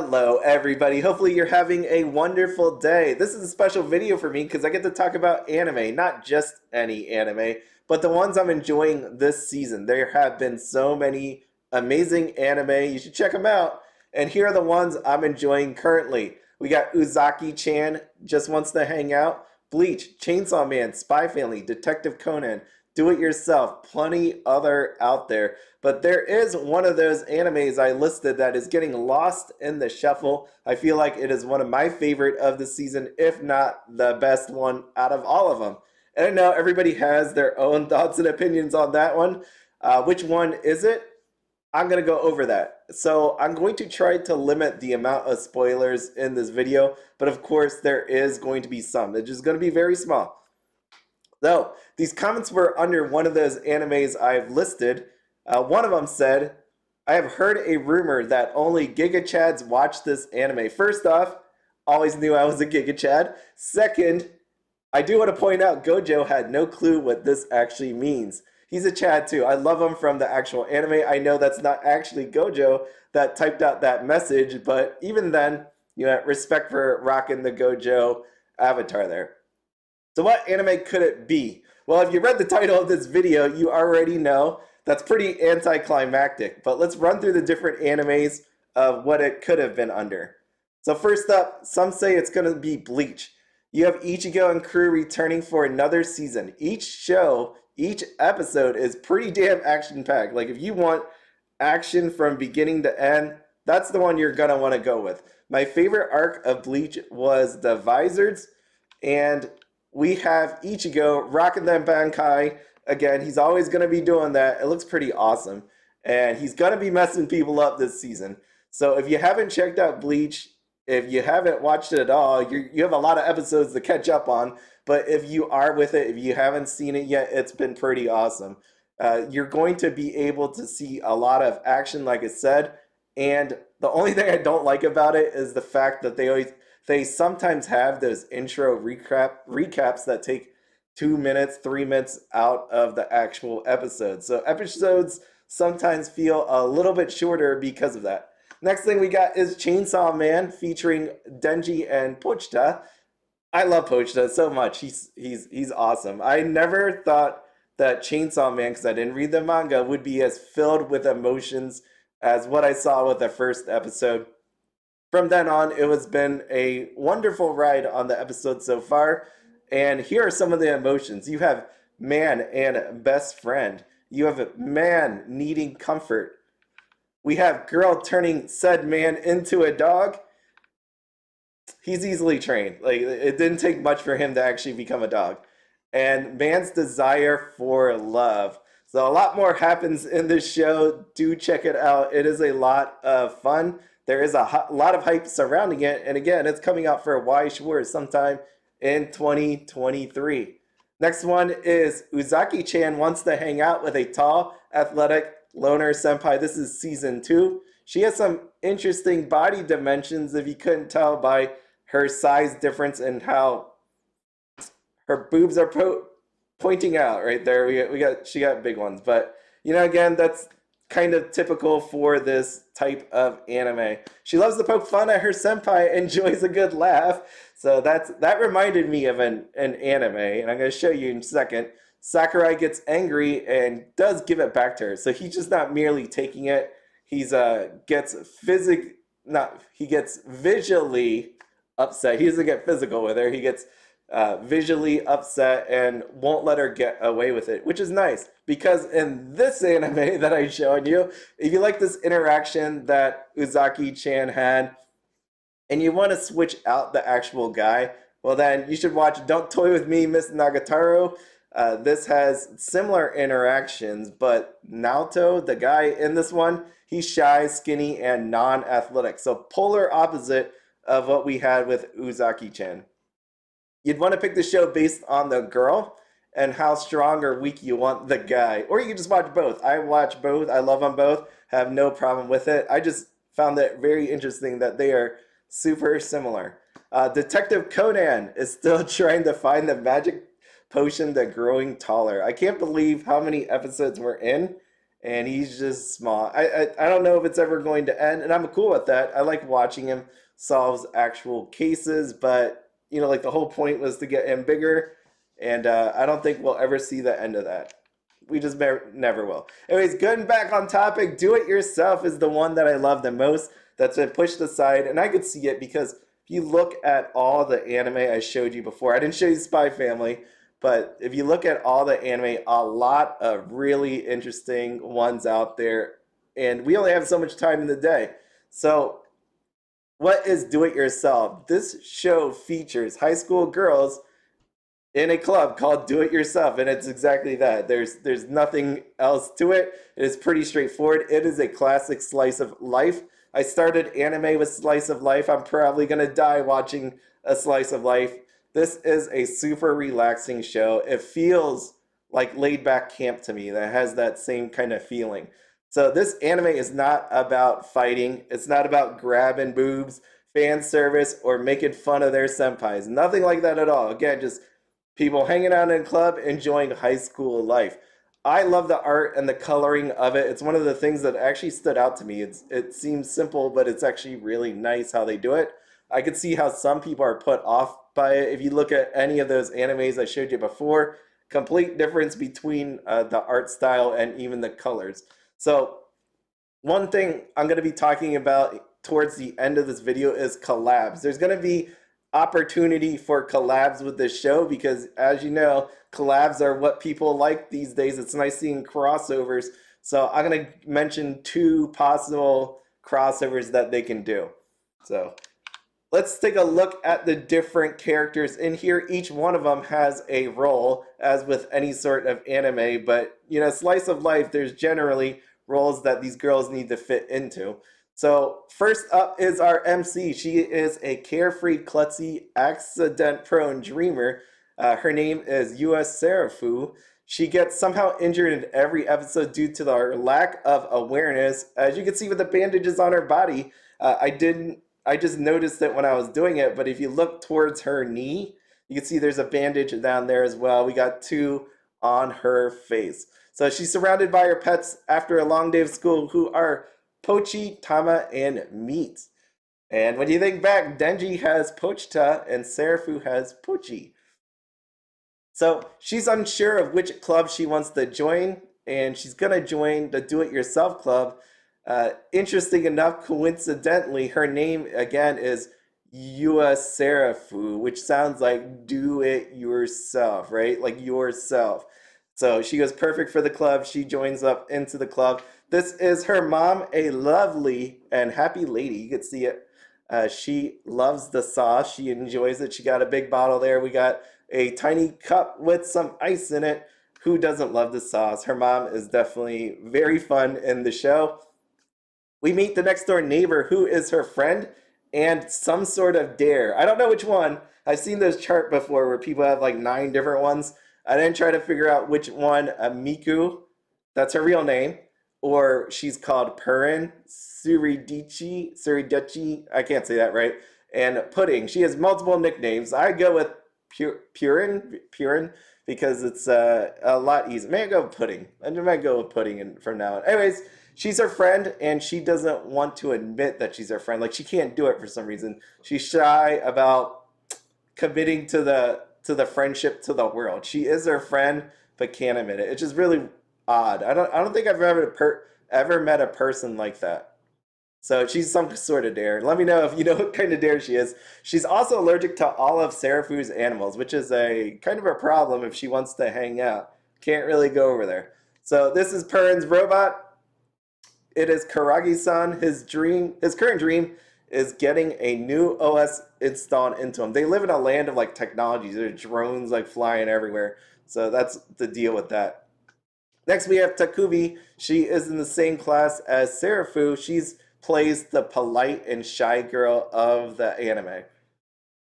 Hello, everybody. Hopefully, you're having a wonderful day. This is a special video for me because I get to talk about anime, not just any anime, but the ones I'm enjoying this season. There have been so many amazing anime. You should check them out. And here are the ones I'm enjoying currently. We got Uzaki-Chan Just Wants to Hang Out, Bleach, Chainsaw Man, Spy Family, Detective Conan, Do It Yourself, plenty other out there. But there is one of those animes I listed that is getting lost in the shuffle. I feel like it is one of my favorite of the season, if not the best one out of all of them. And I know everybody has their own thoughts and opinions on that one. Which one is it? I'm going to go over that. So I'm going to try to limit the amount of spoilers in this video, but of course there is going to be some. It's just going to be very small. Though, these comments were under one of those animes I've listed. One of them said, I have heard a rumor that only Giga Chads watch this anime. First off, always knew I was a Giga Chad. Second, I do want to point out Gojo had no clue what this actually means. He's a Chad too. I love him from the actual anime. I know that's not actually Gojo that typed out that message, but even then, respect for rocking the Gojo avatar there. So what anime could it be? Well, if you read the title of this video, you already know that's pretty anticlimactic. But let's run through the different animes of what it could have been under. So first up, some say it's going to be Bleach. You have Ichigo and crew returning for another season. Each show, each episode is pretty damn action-packed. Like if you want action from beginning to end, that's the one you're going to want to go with. My favorite arc of Bleach was the Visors, and we have Ichigo rocking them Bankai. Again, he's always going to be doing that. It looks pretty awesome. And he's going to be messing people up this season. So if you haven't checked out Bleach, if you haven't watched it at all, you have a lot of episodes to catch up on. But if you are with it, if you haven't seen it yet, it's been pretty awesome. You're going to be able to see a lot of action, like I said. And the only thing I don't like about it is the fact that they sometimes have those intro recaps that take 2 minutes, 3 minutes out of the actual episode. So episodes sometimes feel a little bit shorter because of that. Next thing we got is Chainsaw Man featuring Denji and Pochita. I love Pochita so much. He's awesome. I never thought that Chainsaw Man, because I didn't read the manga, would be as filled with emotions as what I saw with the first episode. From then on, it has been a wonderful ride on the episode so far. And here are some of the emotions. You have man and best friend. You have man needing comfort. We have girl turning said man into a dog. He's easily trained. Like it didn't take much for him to actually become a dog. And man's desire for love. So a lot more happens in this show. Do check it out. It is a lot of fun. There is a lot of hype surrounding it. And again, it's coming out for VIII Schwartz sometime in 2023. Next one is Uzaki-Chan Wants to Hang Out with a Tall, Athletic Loner Senpai. This is season 2. She has some interesting body dimensions if you couldn't tell by her size difference and how her boobs are pointing out right there. She got big ones, but again, that's kind of typical for this type of anime. She loves to poke fun at her senpai, enjoys a good laugh. So that reminded me of an anime, and I'm going to show you in a second. Sakurai gets angry and does give it back to her. So he's just not merely taking it. He gets visually upset. He doesn't get physical with her. He gets visually upset and won't let her get away with it, which is nice because in this anime that I'm showing you, if you like this interaction that Uzaki-Chan had and you want to switch out the actual guy, well then you should watch Don't Toy With Me, Miss Nagatoro. This has similar interactions, but Naoto, the guy in this one, he's shy, skinny, and non-athletic. So polar opposite of what we had with Uzaki-Chan. You'd want to pick the show based on the girl and how strong or weak you want the guy. Or you can just watch both. I watch both. I love them both. Have no problem with it. I just found it very interesting that they are super similar. Detective Conan is still trying to find the magic potion to growing taller. I can't believe how many episodes we're in, and he's just small. I don't know if it's ever going to end, and I'm cool with that. I like watching him solves actual cases, but you know, like the whole point was to get him bigger, and I don't think we'll ever see the end of that. We just never will. Anyways, getting back on topic, do it yourself is the one that I love the most. That's been pushed aside, and I could see it because if you look at all the anime I showed you before, I didn't show you Spy Family, but if you look at all the anime, a lot of really interesting ones out there, and we only have so much time in the day. So, what is Do It Yourself? This show features high school girls in a club called Do It Yourself, and it's exactly that. There's nothing else to it. It is pretty straightforward. It is a classic slice of life. I started anime with slice of life. I'm probably gonna die watching a slice of life. This is a super relaxing show. It feels like laid back camp to me. That has that same kind of feeling. So this anime is not about fighting. It's not about grabbing boobs, fan service, or making fun of their senpais. Nothing like that at all. Again, just people hanging out in a club, enjoying high school life. I love the art and the coloring of it. It's one of the things that actually stood out to me. It seems simple, but it's actually really nice how they do it. I could see how some people are put off by it. If you look at any of those animes I showed you before, complete difference between the art style and even the colors. So one thing I'm going to be talking about towards the end of this video is collabs. There's going to be opportunity for collabs with this show because, as you know, collabs are what people like these days. It's nice seeing crossovers. So I'm going to mention two possible crossovers that they can do. So let's take a look at the different characters in here. Each one of them has a role, as with any sort of anime, but you know, slice of life, there's generally roles that these girls need to fit into. So first up is our MC. She is a carefree, klutzy, accident-prone dreamer. Her name is US Serufu. She gets somehow injured in every episode due to her lack of awareness. As you can see with the bandages on her body, I just noticed it when I was doing it, but if you look towards her knee, you can see there's a bandage down there as well. We got two on her face. So she's surrounded by her pets after a long day of school, who are Pochi, Tama, and Meat. And when you think back, Denji has Pochita and Serufu has Pochi. So she's unsure of which club she wants to join, and she's going to join the Do It Yourself Club. Interesting enough, coincidentally, her name again is Yuaserafu, which sounds like do it yourself, right? Like yourself. So she goes perfect for the club. She joins up into the club. This is her mom, a lovely and happy lady. You can see it. She loves the sauce. She enjoys it. She got a big bottle there. We got a tiny cup with some ice in it. Who doesn't love the sauce? Her mom is definitely very fun in the show. We meet the next door neighbor who is her friend and some sort of dare. I don't know which one. I've seen this chart before where people have like 9 different ones. I didn't try to figure out which one. Miku, that's her real name, or she's called Purin, Suridecchi, I can't say that right, and Pudding. She has multiple nicknames. I go with Purin because it's a lot easier. Maybe I go with Pudding. I might go with Pudding from now on. Anyways, she's her friend, and she doesn't want to admit that she's her friend. Like, she can't do it for some reason. She's shy about committing to the friendship to the world. She is her friend, but can't admit it. It's just really odd. I don't think I've ever met a person like that. So she's some sort of dare. Let me know if you know what kind of dare she is. She's also allergic to all of Serufu's animals, which is a kind of a problem if she wants to hang out. Can't really go over there. So this is Purin's robot. It is Kurage-san. His current dream is getting a new OS installed into him. They live in a land of like technologies. There's drones like flying everywhere. So that's the deal with that. Next we have Takumi. She is in the same class as Serufu. She's plays the polite and shy girl of the anime.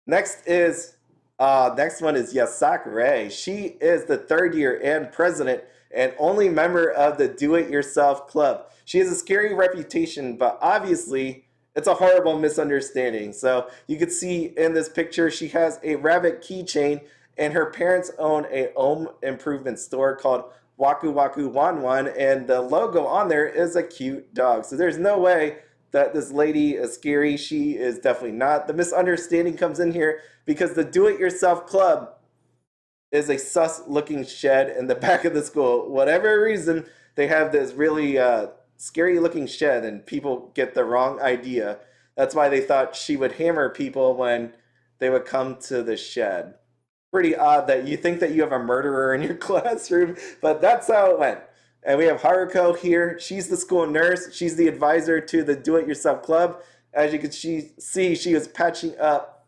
Next one is Yasaku. She is the third year and president and only member of the Do It Yourself Club. She has a scary reputation, but obviously it's a horrible misunderstanding. So you can see in this picture, she has a rabbit keychain, and her parents own a home improvement store called Waku Waku Wan Wan, and the logo on there is a cute dog. So there's no way that this lady is scary. She is definitely not. The misunderstanding comes in here because the do-it-yourself club is a sus-looking shed in the back of the school. Whatever reason, they have this really scary-looking shed, and people get the wrong idea. That's why they thought she would hammer people when they would come to the shed. Pretty odd that you think that you have a murderer in your classroom, but that's how it went. And we have Haruko here. She's the school nurse. She's the advisor to the do-it-yourself club. As you can see, she was patching up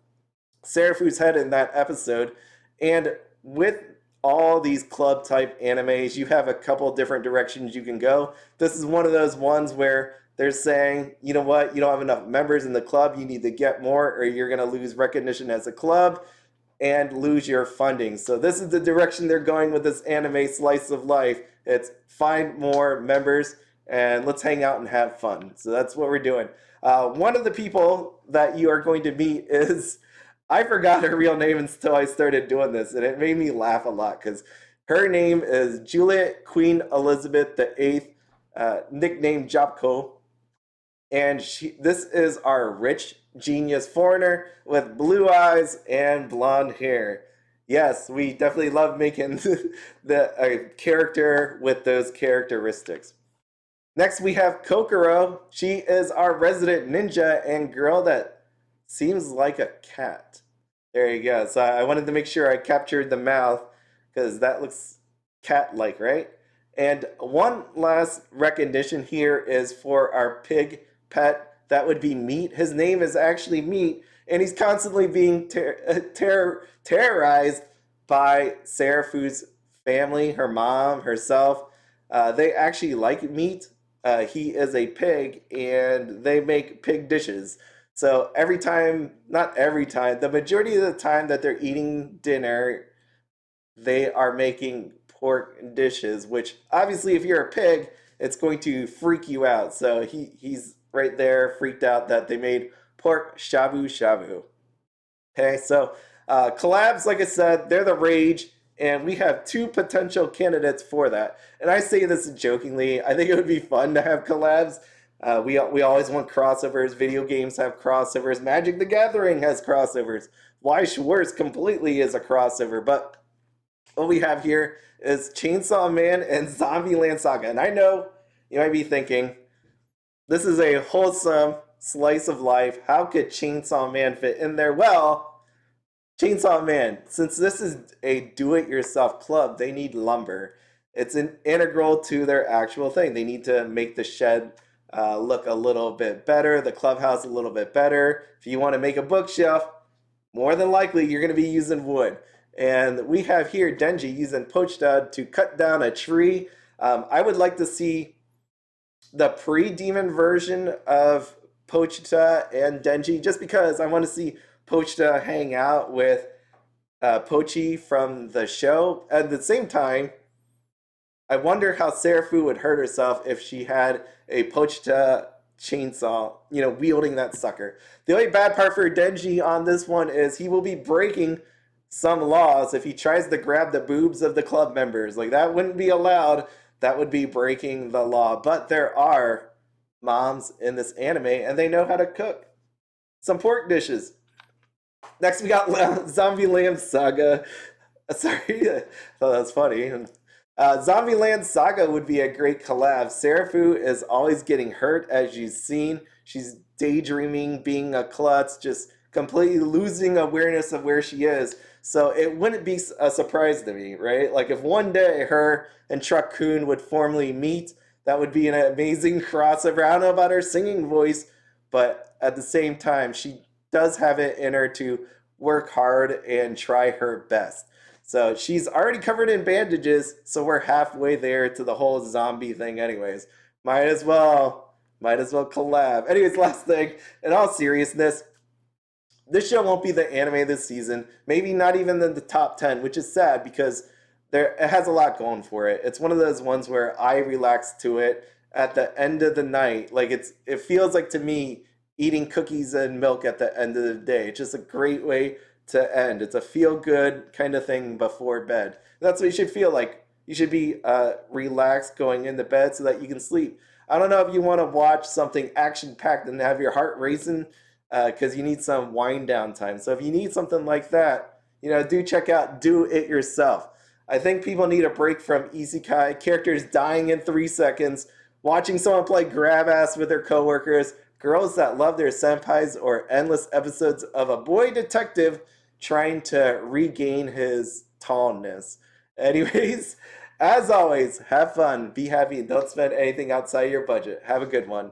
Serufu's head in that episode. And with all these club type animes, you have a couple different directions you can go. This is one of those ones where they're saying, you know what, you don't have enough members in the club, you need to get more, or you're going to lose recognition as a club and lose your funding. So this is the direction they're going with this anime slice of life. It's find more members and let's hang out and have fun. So that's what we're doing. One of the people that you are going to meet is, I forgot her real name until I started doing this, and it made me laugh a lot because her name is Juliet Queen Elizabeth VIII, nicknamed Jobko. And this is our rich genius foreigner with blue eyes and blonde hair. Yes, we definitely love making the character with those characteristics. Next, we have Kokoro. She is our resident ninja and girl that seems like a cat. There you go. So I wanted to make sure I captured the mouth because that looks cat-like, right? And one last recognition here is for our pig pet. That would be Meat. His name is actually Meat, and he's constantly being terrorized by Serufu's family, her mom, herself. They actually like Meat. He is a pig, and they make pig dishes. So every time, not every time, the majority of the time that they're eating dinner, they are making pork dishes, which obviously if you're a pig, it's going to freak you out. So he's right there freaked out that they made pork shabu shabu. Okay, so collabs, like I said, they're the rage, and we have two potential candidates for that. And I say this jokingly. I think it would be fun to have collabs. We always want crossovers. Video games have crossovers. Magic the Gathering has crossovers. Why Schwartz completely is a crossover. But what we have here is Chainsaw Man and Zombieland Saga. And I know you might be thinking, this is a wholesome slice of life. How could Chainsaw Man fit in there? Well, Chainsaw Man, since this is a do-it-yourself club, they need lumber. It's an integral to their actual thing. They need to make the shed look a little bit better, the clubhouse a little bit better. If you want to make a bookshelf, more than likely you're going to be using wood. And we have here Denji using pochta to cut down a tree. I would like to see the pre-demon version of Pochita and Denji, just because I want to see Pochita hang out with Pochi from the show. At the same time, I wonder how Serufu would hurt herself if she had a Pochita chainsaw, wielding that sucker. The only bad part for Denji on this one is he will be breaking some laws if he tries to grab the boobs of the club members. Like, that wouldn't be allowed. That would be breaking the law. But there are moms in this anime, and they know how to cook some pork dishes. Next, we got Zombie Lamb Saga. Sorry, I thought that was funny. Zombieland Saga would be a great collab. Serufu is always getting hurt, as you've seen. She's daydreaming, being a klutz, just completely losing awareness of where she is. So it wouldn't be a surprise to me, right? Like, if one day her and Truck-kun would formally meet, that would be an amazing crossover. I don't know about her singing voice, but at the same time, she does have it in her to work hard and try her best. So she's already covered in bandages, so we're halfway there to the whole zombie thing anyways. Might as well collab. Anyways, last thing, in all seriousness, this show won't be the anime this season. Maybe not even in the top 10, which is sad because it has a lot going for it. It's one of those ones where I relax to it at the end of the night. Like, it feels like to me eating cookies and milk at the end of the day. It's just a great way to end. It's a feel-good kind of thing before bed. That's what you should feel like You should be relaxed going into bed so that you can sleep. I don't know if you want to watch something action packed and have your heart racing because you need some wind down time. So if you need something like that, do check out Do It Yourself. I think people need a break from isekai, characters dying in 3 seconds, watching someone play grab ass with their coworkers, girls that love their senpais, or endless episodes of a boy detective trying to regain his tallness. Anyways, as always, have fun, be happy, and don't spend anything outside your budget. Have a good one.